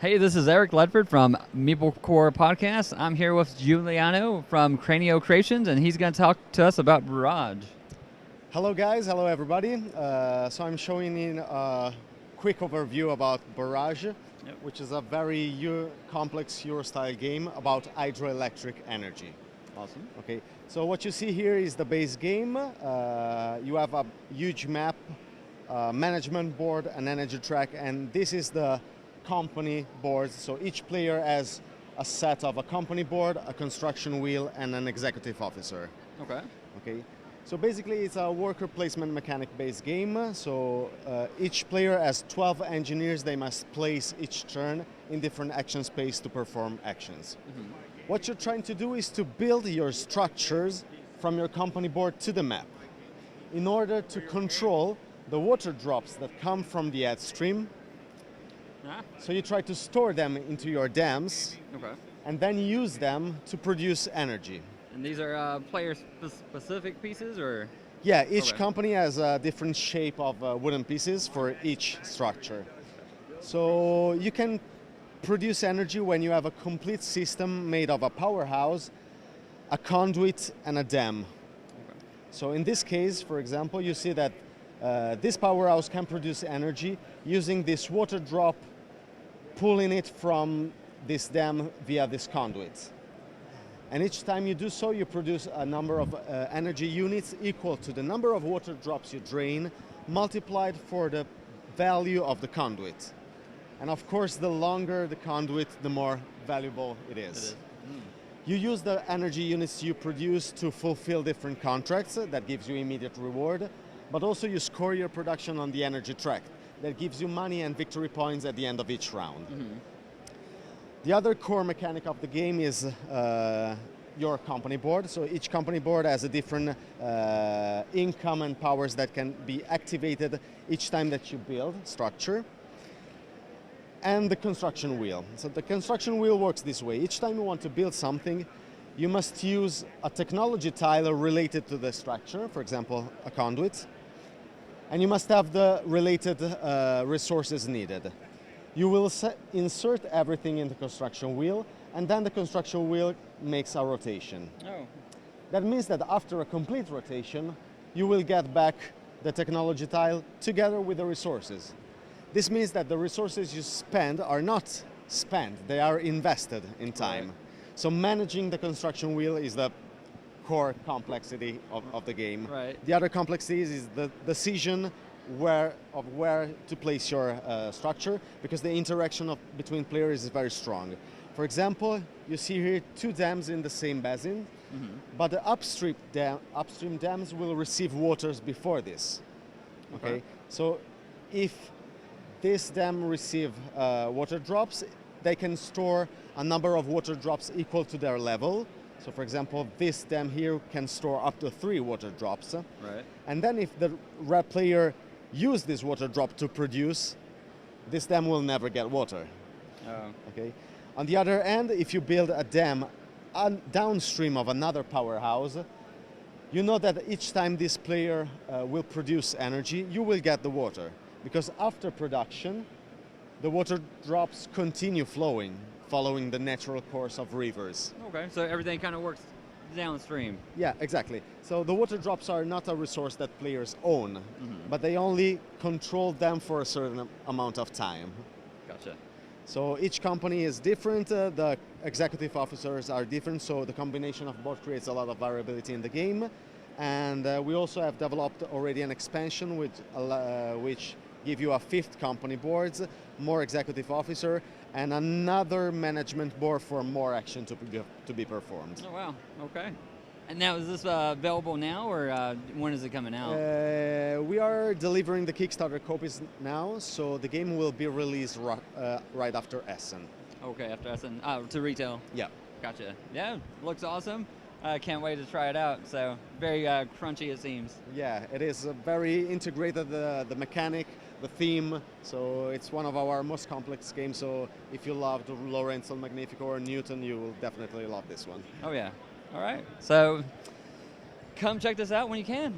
Hey, this is Eric Ledford from MeepleCore Podcast. I'm here with Giuliano from Cranio Creations, and he's going to talk to us about Barrage. Hello guys, hello everybody. So I'm showing in a quick overview about Barrage, which is a very complex Euro-style game about hydroelectric energy. Awesome. Okay, so what you see here is the base game. You have a huge map, management board, an energy track, and this is the company boards. So each player has a set of a company board, a construction wheel, and an executive officer. Okay. So basically it's a worker placement mechanic based game. So each player has 12 engineers. They must place each turn in different action space to perform actions. Mm-hmm. What you're trying to do is to build your structures from your company board to the map in order to control the water drops that come from the headstream. So you try to store them into your dams and then use them to produce energy. And these are player-specific pieces, or? Yeah, each company has a different shape of wooden pieces for each structure. So you can produce energy when you have a complete system made of a powerhouse, a conduit, and a dam. So in this case, for example, you see that this powerhouse can produce energy using this water drop, pulling it from this dam via this conduit. And each time you do so, you produce a number of energy units equal to the number of water drops you drain, multiplied for the value of the conduit. And of course, the longer the conduit, the more valuable it is. You use the energy units you produce to fulfill different contracts. That gives you immediate reward. But also you score your production on the energy track. That gives you money and victory points at the end of each round. Mm-hmm. The other core mechanic of the game is your company board. So each company board has a different income and powers that can be activated each time that you build structure. And the construction wheel. So the construction wheel works this way. Each time you want to build something, you must use a technology tile related to the structure, for example, a conduit. And you must have the related resources needed. You will insert everything in the construction wheel, and then the construction wheel makes a rotation. Oh. That means that after a complete rotation, you will get back the technology tile together with the resources. This means that the resources you spend are not spent, they are invested in time. Right. So managing the construction wheel is the core complexity of the game. Right. The other complexity is the decision where to place your structure, because the interaction between players is very strong. For example, you see here 2 dams in the same basin, but the upstream dams will receive waters before this. Okay? So if this dam receive water drops, they can store a number of water drops equal to their level. So for example, this dam here can store up to 3 water drops. Right. And then if the red player use this water drop to produce, this dam will never get water. Oh. Okay. On the other end, if you build a dam downstream of another powerhouse, you know that each time this player will produce energy, you will get the water. Because after production, the water drops continue flowing, following the natural course of rivers. Okay, so everything kind of works downstream. Yeah, exactly. So the water drops are not a resource that players own, but they only control them for a certain amount of time. Gotcha. So each company is different, the executive officers are different, so the combination of both creates a lot of variability in the game. And we also have developed already an expansion which give you a 5th company boards, more executive officer, and another management board for more action to be performed. Oh wow, okay. And now is this available now, or when is it coming out? We are delivering the Kickstarter copies now, so the game will be released right after Essen. Okay, after Essen, to retail? Yeah. Gotcha. Yeah, looks awesome. Can't wait to try it out. So very crunchy it seems. Yeah, it is very integrated, the mechanic, the theme. So it's one of our most complex games. So if you loved Lorenzo Magnifico or Newton, you will definitely love this one. Oh yeah. All right. So come check this out when you can.